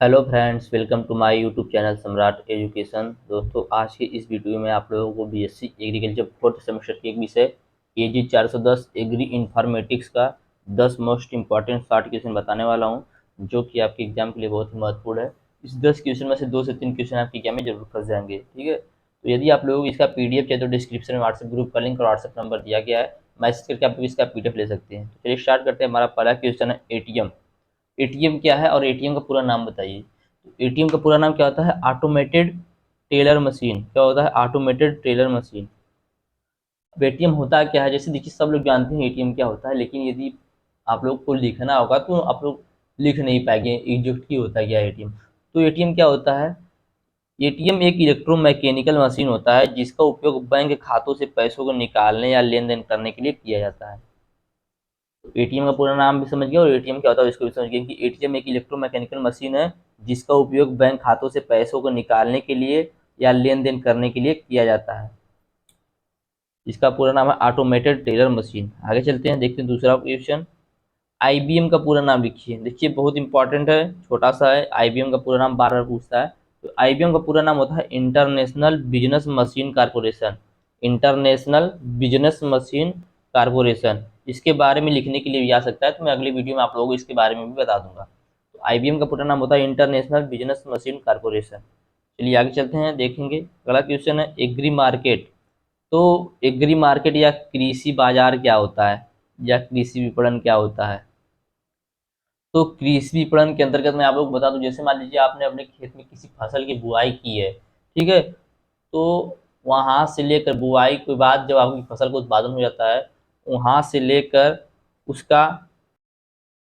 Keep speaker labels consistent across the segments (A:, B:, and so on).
A: Hello friends, welcome to my YouTube channel Samrat education. दोस्तों, आज के इस वीडियो में आप लोगों को बीएससी एग्रीकल्चर फोर्थ सेमेस्टर के एक विषय एजी 410 एग्री इन्फॉर्मेटिक्स का 10 मोस्ट इम्पॉर्टेंट शॉर्ट क्वेश्चन बताने वाला हूं, जो कि आपके एग्जाम के लिए बहुत ही महत्वपूर्ण है। इस 10 क्वेश्चन में से 2 से 3 क्वेश्चन आपके एग्जाम में जरूर फंस जाएंगे। ठीक है, तो यदि आप लोग इसका पीडीएफ चाहिए तो डिस्क्रिप्शन में व्हाट्सएप ग्रुप का लिंक और व्हाट्सएप नंबर दिया गया है, मैसेज करके आप लोग इसका पीडीएफ ले सकते हैं। तो चलिए स्टार्ट करते हैं। हमारा पहला क्वेश्चन है एटीएम। एटीएम क्या है और एटीएम का पूरा नाम बताइए। तो एटीएम का पूरा नाम क्या होता है? Automated teller machine. क्या होता है? Automated teller machine. अब एटीएम होता क्या है? जैसे देखिए, सब लोग जानते हैं एटीएम क्या होता है, लेकिन यदि आप लोग को लिखना होगा तो आप लोग लिख नहीं पाएंगे एग्जैक्ट की होता है क्या एटीएम। तो एटीएम क्या होता है? एटीएम एक इलेक्ट्रोमैकेनिकल मशीन होता है जिसका उपयोग बैंक खातों से पैसों को निकालने या लेन देन करने के लिए किया जाता है। एटीएम का पूरा नाम भी समझ गए और एटीएम क्या होता है इसको भी समझ गए कि एटीएम एक इलेक्ट्रोमैकेनिकल मशीन है जिसका उपयोग बैंक खातों से पैसों को निकालने के लिए या लेन देन करने के लिए किया जाता है। इसका पूरा नाम है ऑटोमेटेड टेलर मशीन। आगे चलते हैं, देखते हैं दूसरा क्वेश्चन। आईबीएम का पूरा नाम लिखिए। देखिए, बहुत इंपॉर्टेंट है, छोटा सा है। आईबीएम का पूरा नाम बार बार पूछता है। तो आईबीएम का पूरा नाम होता है international business machine corporation. International business machine corporation. इसके बारे में लिखने के लिए भी आ सकता है, तो मैं अगली वीडियो में आप लोगों को इसके बारे में भी बता दूंगा। तो आईबीएम का पूरा नाम होता है इंटरनेशनल बिजनेस मशीन कारपोरेशन। चलिए आगे चलते हैं, देखेंगे। अगला क्वेश्चन है एग्री मार्केट। तो एग्री मार्केट या कृषि बाजार क्या होता है, या कृषि विपणन क्या होता है? तो कृषि विपणन के अंतर्गत मैं आप लोग बता दूं, जैसे मान लीजिए आपने अपने खेत में किसी फसल की बुआई की है, ठीक है। तो वहां से लेकर बुआई के बाद जब आपकी फसल का उत्पादन हो जाता है, वहां से लेकर उसका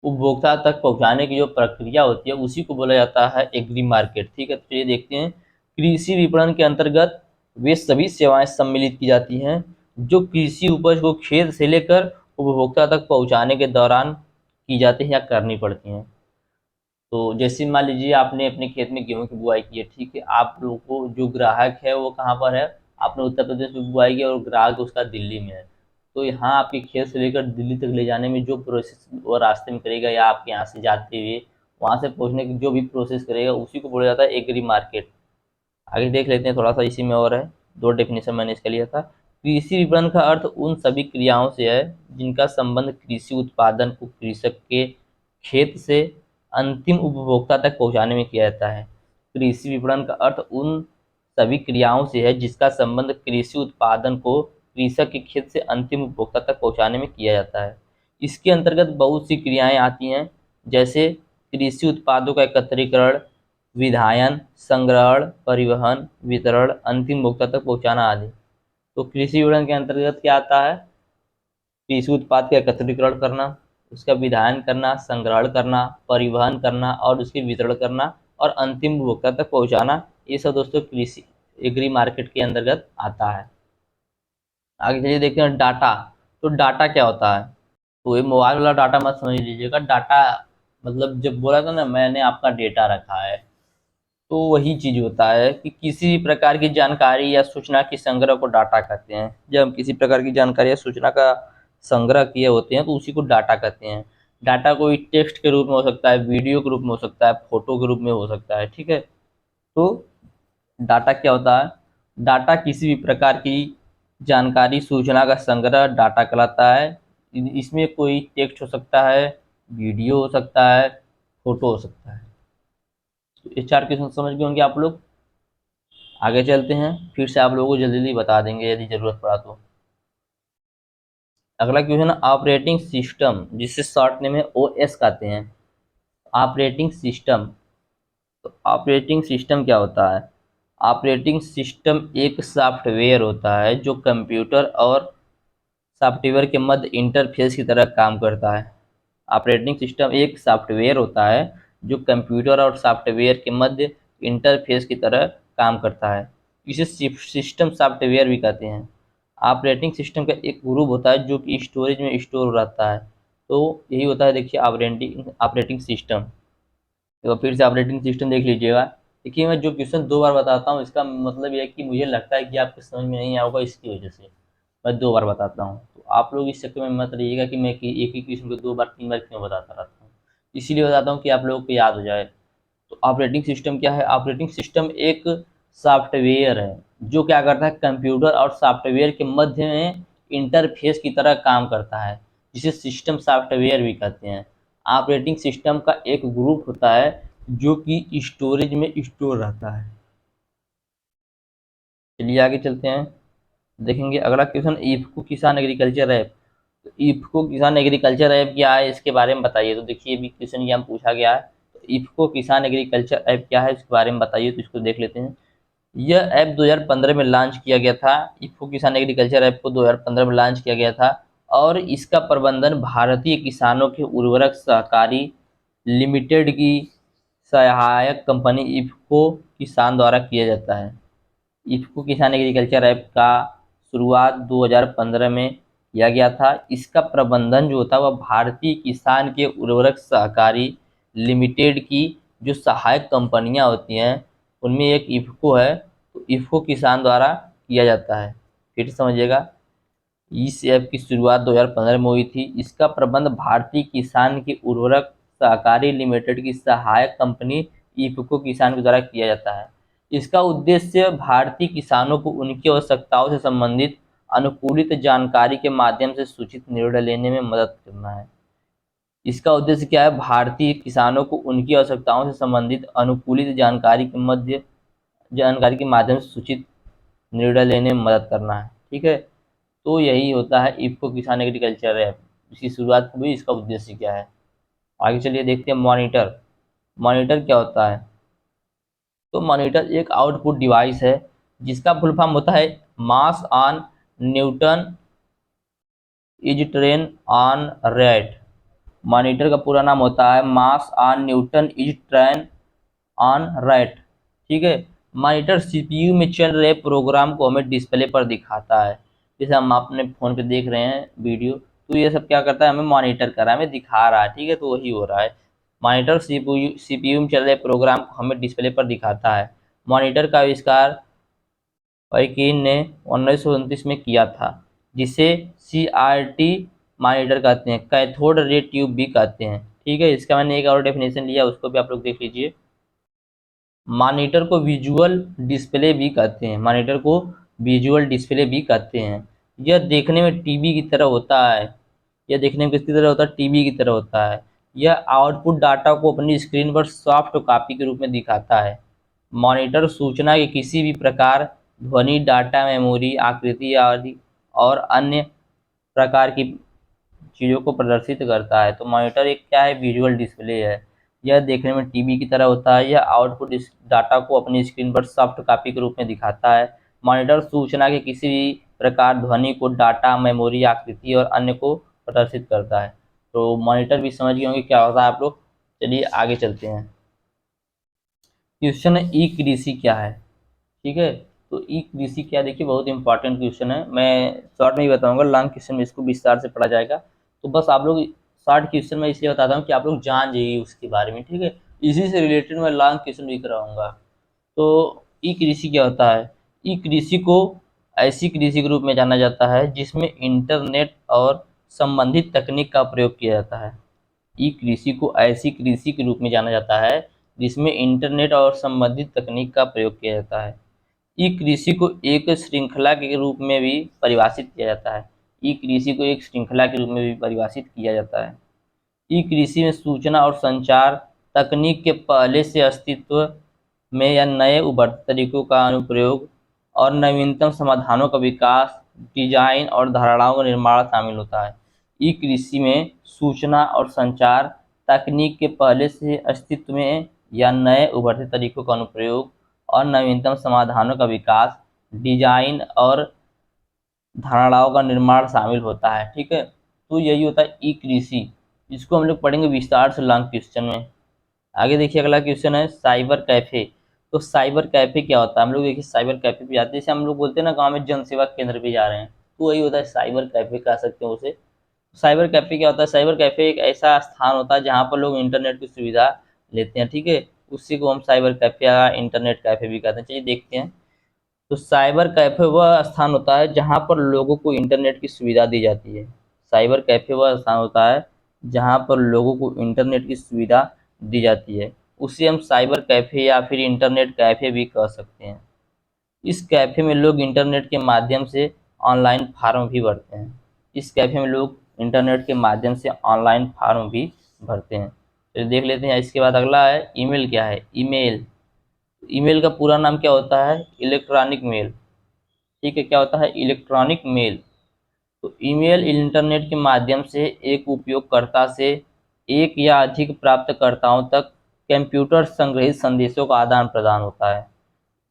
A: उपभोक्ता तक पहुंचाने की जो प्रक्रिया होती है उसी को बोला जाता है एग्री मार्केट। ठीक है, तो चलिए देखते हैं। कृषि विपणन के अंतर्गत वे सभी सेवाएं सम्मिलित की जाती हैं जो कृषि उपज को खेत से लेकर उपभोक्ता तक पहुंचाने के दौरान की जाती हैं या करनी पड़ती हैं। तो जैसे मान लीजिए आपने अपने खेत में गेहूं की बुआई की है, ठीक है। आप लोगों को जो ग्राहक है वो कहाँ पर है? आपने उत्तर प्रदेश में बुआई की और ग्राहक उसका दिल्ली में है। तो यहाँ आपके खेत से लेकर दिल्ली तक ले जाने में जो प्रोसेस वो रास्ते में करेगा, या आपके यहाँ से जाते हुए वहाँ से पहुँचने की जो भी प्रोसेस करेगा, उसी को बोला जाता है एग्री मार्केट। आगे देख लेते हैं, थोड़ा सा इसी में और है। दो डेफिनेशन मैंने इसका लिया था। कृषि विपणन का अर्थ उन सभी क्रियाओं से है जिनका संबंध कृषि उत्पादन को कृषक के खेत से अंतिम उपभोक्ता तक पहुंचाने में किया जाता है। कृषि विपणन का अर्थ उन सभी क्रियाओं से है जिसका संबंध कृषि उत्पादन को कृषक के खेत से अंतिम उपभोक्ता तक पहुंचाने में किया जाता है। इसके अंतर्गत बहुत सी क्रियाएं आती हैं, जैसे कृषि उत्पादों का एकत्रीकरण, विधायन, संग्रहण, परिवहन, वितरण, अंतिम उपभोक्ता तक पहुंचाना आदि। तो कृषि विपणन के अंतर्गत क्या आता है? कृषि उत्पाद का एकत्रीकरण करना, उसका विधायन करना, संग्रहण करना, परिवहन करना और उसके वितरण करना और अंतिम उपभोक्ता तक पहुंचाना। ये सब दोस्तों कृषि एग्री मार्केट के अंतर्गत आता है। आगे चलिए देखते हैं डाटा। तो डाटा क्या होता है? तो ये मोबाइल वाला डाटा मत समझ लीजिएगा। डाटा मतलब जब बोला था ना मैंने आपका डेटा रखा है, तो वही चीज होता है कि किसी भी प्रकार की जानकारी या सूचना की संग्रह को डाटा कहते हैं। जब हम किसी प्रकार की जानकारी या सूचना का संग्रह किए होते हैं तो उसी को डाटा कहते हैं। डाटा कोई टेक्स्ट के रूप में हो सकता है, वीडियो के रूप में हो सकता है, फोटो के रूप में हो सकता है। ठीक है, तो डाटा क्या होता है? डाटा किसी भी प्रकार की जानकारी सूचना का संग्रह डाटा कहलाता है। इसमें कोई टेक्स्ट हो सकता है, वीडियो हो सकता है, फोटो हो सकता है। तो ये चार क्वेश्चन समझ गए होंगे आप लोग। आगे चलते हैं, फिर से आप लोगों को जल्दी जल्दी बता देंगे यदि जरूरत पड़ा तो। अगला क्वेश्चन है ऑपरेटिंग सिस्टम, जिससे शॉर्ट नेम है ओएस कहते हैं। Operating system. तो ऑपरेटिंग सिस्टम क्या होता है? ऑपरेटिंग सिस्टम एक सॉफ्टवेयर होता है जो कंप्यूटर और सॉफ्टवेयर के मध्य इंटरफेस की तरह काम करता है। ऑपरेटिंग सिस्टम एक सॉफ्टवेयर होता है जो कंप्यूटर और सॉफ्टवेयर के मध्य इंटरफेस की तरह काम करता है। इसे सिस्टम सॉफ्टवेयर भी कहते हैं। ऑपरेटिंग सिस्टम का एक ग्रुप होता है जो कि स्टोरेज में स्टोर रहता है। तो यही होता है, देखिए, ऑपरेटिंग ऑपरेटिंग सिस्टम। तो फिर से ऑपरेटिंग सिस्टम देख लीजिएगा। देखिए, मैं जो क्वेश्चन दो बार बताता हूँ इसका मतलब यह है कि मुझे लगता है कि आपको समझ में नहीं आएगा, इसकी वजह से मैं दो बार बताता हूँ। तो आप लोग इस चक्कर में मत रहिएगा कि मैं एक ही क्वेश्चन को दो बार तीन बार क्यों बताता रहता हूँ। इसीलिए बताता हूँ कि आप लोगों को याद हो जाए। तो ऑपरेटिंग सिस्टम क्या है? ऑपरेटिंग सिस्टम एक सॉफ्टवेयर है जो क्या करता है, कंप्यूटर और सॉफ्टवेयर के मध्य में इंटरफेस की तरह काम करता है, जिसे सिस्टम सॉफ्टवेयर भी कहते हैं। ऑपरेटिंग सिस्टम का एक ग्रुप होता है जो कि स्टोरेज में स्टोर रहता है। चलिए आगे चलते हैं, देखेंगे अगला क्वेश्चन, इफ्को किसान एग्रीकल्चर ऐप। तो इफ्को किसान एग्रीकल्चर ऐप क्या है, इसके बारे में बताइए। तो देखिए अभी क्वेश्चन ये हम पूछा गया है, तो इफ्को किसान एग्रीकल्चर ऐप क्या है इसके बारे में बताइए, तो इसको देख लेते हैं। यह ऐप 2015 में लॉन्च किया गया था। इफ्को किसान एग्रीकल्चर ऐप को 2015 में लॉन्च किया गया था और इसका प्रबंधन भारतीय किसानों के उर्वरक सहकारी लिमिटेड की सहायक कंपनी इफ्को किसान द्वारा किया जाता है। इफ्को किसान एग्रीकल्चर ऐप का शुरुआत 2015 में किया गया था। इसका प्रबंधन जो होता है वह भारतीय किसान के उर्वरक सहकारी लिमिटेड की जो सहायक कंपनियां होती हैं उनमें एक इफ्को है, तो इफ्को किसान द्वारा किया जाता है। फिर से समझिएगा, इस ऐप की शुरुआत 2015 में हुई थी। इसका प्रबंध भारतीय किसान की उर्वरक सहकारी लिमिटेड की सहायक कंपनी इफ्को किसान के द्वारा किया जाता है। इसका उद्देश्य भारतीय किसानों को उनकी आवश्यकताओं से संबंधित अनुकूलित जानकारी के माध्यम से सूचित निर्णय लेने में मदद करना है। इसका उद्देश्य क्या है? भारतीय किसानों को उनकी आवश्यकताओं से संबंधित अनुकूलित जानकारी के माध्यम से सूचित निर्णय लेने में मदद करना है। ठीक है, तो यही होता है इफ्को किसान एग्रीकल्चर ऐप। इसकी शुरुआत हुई, इसका उद्देश्य क्या है। आगे चलिए देखते हैं मॉनिटर। मॉनिटर क्या होता है? तो मॉनिटर एक आउटपुट डिवाइस है जिसका फुल फॉर्म होता है मास on Newton is train on rate. Monitor का पूरा नाम होता है मास on Newton is train on right. ठीक है, मॉनिटर सीपीयू में चल रहे प्रोग्राम को हमें डिस्प्ले पर दिखाता है। जैसे हम अपने फ़ोन पे देख रहे हैं वीडियो, तो ये सब क्या करता है, हमें मॉनिटर कर रहा है, हमें दिखा रहा है। ठीक है, तो वही हो रहा है। मॉनिटर सीपीयू में चल रहे प्रोग्राम को हमें डिस्प्ले पर दिखाता है। मॉनिटर का आविष्कार पैकिन ने 1929 में किया था, जिसे सीआरटी मॉनिटर कहते हैं, कैथोड रे ट्यूब भी कहते हैं। ठीक है, इसका मैंने एक और डेफिनेशन लिया, उसको भी आप लोग देख लीजिए। मॉनिटर को विजुअल डिस्प्ले भी कहते हैं, मॉनिटर को विजुअल डिस्प्ले भी कहते हैं। यह देखने में टीवी की तरह होता है। यह देखने में किसकी तरह होता है? टीवी की तरह होता है। यह आउटपुट डाटा को अपनी स्क्रीन पर सॉफ्ट कॉपी के रूप में दिखाता है। मॉनिटर सूचना के किसी भी प्रकार, ध्वनि, डाटा, मेमोरी, आकृति आदि और अन्य प्रकार की चीज़ों को प्रदर्शित करता है। तो मॉनिटर एक क्या है? विजुअल डिस्प्ले है। यह देखने में टीवी की तरह होता है। यह आउटपुट इस डाटा को अपनी स्क्रीन पर सॉफ्ट कॉपी के रूप में दिखाता है। मॉनिटर सूचना के किसी भी प्रकार, ध्वनि को, डाटा, मेमोरी, आकृति और अन्य को प्रदर्शित करता है। तो मॉनिटर भी समझ गए होंगे क्या होता है आप लोग। चलिए आगे चलते हैं। क्वेश्चन है ई कृषि क्या है। ठीक है, तो ई कृषि क्या, देखिए बहुत इंपॉर्टेंट क्वेश्चन है। मैं शॉर्ट में ही बताऊंगा, लॉन्ग क्वेश्चन में इसको विस्तार से पढ़ा जाएगा। तो बस आप लोग शॉर्ट क्वेश्चन में इसलिए बताता हूँ कि आप लोग जान जाइए उसके बारे में। ठीक है, इसी से रिलेटेड मैं लॉन्ग क्वेश्चन भी कराऊंगा। तो ई कृषि क्या होता है? ई कृषि को ऐसी कृषि के रूप में जाना जाता है जिसमें इंटरनेट और संबंधित तकनीक का प्रयोग किया जाता है। ई कृषि को ऐसी कृषि के रूप में जाना जाता है जिसमें इंटरनेट और संबंधित तकनीक का प्रयोग किया जाता है। ई कृषि को एक श्रृंखला के रूप में भी परिभाषित किया जाता है। ई कृषि को एक श्रृंखला के रूप में भी परिभाषित किया जाता है। ई कृषि में सूचना और संचार तकनीक के पहले से अस्तित्व में या नए उभरते तरीकों का अनुप्रयोग और नवीनतम समाधानों का विकास, डिजाइन और धारणाओं का निर्माण शामिल होता है। ई कृषि में सूचना और संचार तकनीक के पहले से अस्तित्व में या नए उभरते तरीकों का अनुप्रयोग और नवीनतम समाधानों का विकास, डिजाइन और धारणाओं का निर्माण शामिल होता है। ठीक है, तो यही होता है ई कृषि। इसको हम लोग पढ़ेंगे विस्तार से लॉन्ग क्वेश्चन में। आगे देखिए अगला क्वेश्चन है साइबर कैफे। तो साइबर कैफे क्या होता है? हम लोग देखिए साइबर कैफे पे जाते हैं, जैसे हम लोग बोलते हैं ना गांव में जन सेवा केंद्र पे जा रहे हैं, तो वही होता है साइबर कैफे कह सकते हैं उसे। साइबर कैफे क्या होता है? साइबर कैफे एक ऐसा स्थान होता है जहाँ पर लोग इंटरनेट की सुविधा लेते हैं। ठीक है, उसी को हम साइबर कैफे या इंटरनेट कैफे भी कहते हैं। चलिए देखते हैं। तो साइबर कैफे वह स्थान होता है जहाँ पर लोगों को इंटरनेट की सुविधा दी जाती है। साइबर कैफे वह स्थान होता है जहाँ पर लोगों को इंटरनेट की सुविधा दी जाती है। उसे हम साइबर कैफ़े या फिर इंटरनेट कैफ़े भी कह सकते हैं। इस कैफ़े में लोग इंटरनेट के माध्यम से ऑनलाइन फॉर्म भी भरते हैं। इस कैफ़े में लोग इंटरनेट के माध्यम से ऑनलाइन फॉर्म भी भरते हैं। तो देख लेते हैं। इसके बाद अगला है ईमेल। क्या है ईमेल? ईमेल का पूरा नाम क्या होता है? Electronic mail. ठीक है, क्या होता है? Electronic mail. तो ईमेल इंटरनेट के माध्यम से एक उपयोगकर्ता से एक या अधिक प्राप्तकर्ताओं तक कंप्यूटर संग्रहित संदेशों का आदान प्रदान होता है।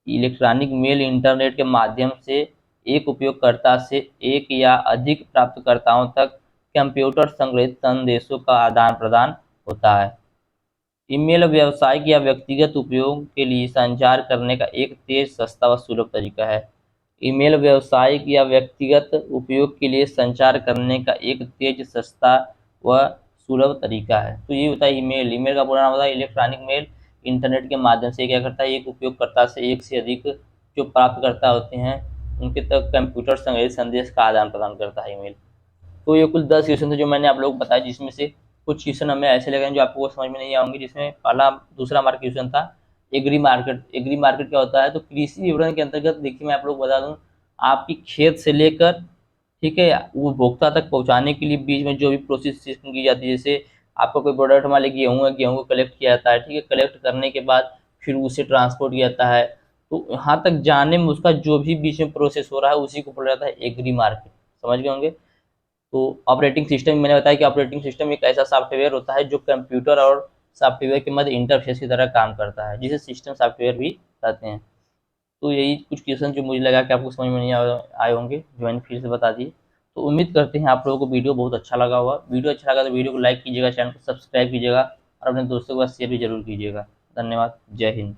A: इलेक्ट्रॉनिक मेल इंटरनेट के माध्यम से एक उपयोगकर्ता से एक या अधिक प्राप्तकर्ताओं तक कंप्यूटर संग्रहित संदेशों का आदान प्रदान होता है। ईमेल व्यावसायिक या व्यक्तिगत उपयोग के लिए संचार करने का एक तेज, सस्ता व सुलभ तरीका है। ईमेल व्यावसायिक या व्यक्तिगत उपयोग के लिए संचार करने का एक तेज, सस्ता व सुलभ तरीका है। तो ये होता है ईमेल। ईमेल का पूरा नाम होता है इलेक्ट्रॉनिक मेल। इंटरनेट के माध्यम से क्या करता है? एक उपयोगकर्ता से एक से अधिक जो प्राप्तकर्ता होते हैं उनके तक कंप्यूटर संग्रहित संदेश का आदान प्रदान करता है ईमेल। तो ये कुल 10 क्वेश्चन थे जो मैंने आप लोगों को बताया, जिसमें से कुछ क्वेश्चन हमें ऐसे लगे हैं जो आपको समझ में नहीं आएंगे। जिसमें पहला दूसरा मार्क क्वेश्चन था एग्री मार्केट। एग्री मार्केट क्या होता है? तो कृषि विपणन के अंतर्गत देखिए, मैं आप लोग बता दूं, आपकी खेत से लेकर, ठीक है, वो उपभोक्ता तक पहुंचाने के लिए बीच में जो भी प्रोसेस की जाती है, जैसे आपका कोई प्रोडक्ट मान लीजिए गेहूँ है, गेहूँ को कलेक्ट किया जाता है, ठीक है, कलेक्ट करने के बाद फिर उसे ट्रांसपोर्ट किया जाता है, तो यहाँ तक जाने में उसका जो भी बीच में प्रोसेस हो रहा है उसी को बोला जाता है एग्री मार्केट। समझ गए होंगे। तो ऑपरेटिंग सिस्टम, मैंने बताया कि ऑपरेटिंग सिस्टम एक ऐसा सॉफ्टवेयर होता है जो कंप्यूटर और सॉफ्टवेयर के मध्य इंटरफेस की तरह काम करता है, जिसे सिस्टम सॉफ्टवेयर भी कहते हैं। तो यही कुछ क्वेश्चन जो मुझे लगा कि आपको समझ में नहीं आए होंगे, जो मैंने फिर से बता दिए। तो उम्मीद करते हैं आप लोगों को वीडियो बहुत अच्छा लगा होगा। वीडियो अच्छा लगा तो वीडियो को लाइक कीजिएगा, चैनल को सब्सक्राइब कीजिएगा और अपने दोस्तों के साथ शेयर भी जरूर कीजिएगा। धन्यवाद। जय हिंद।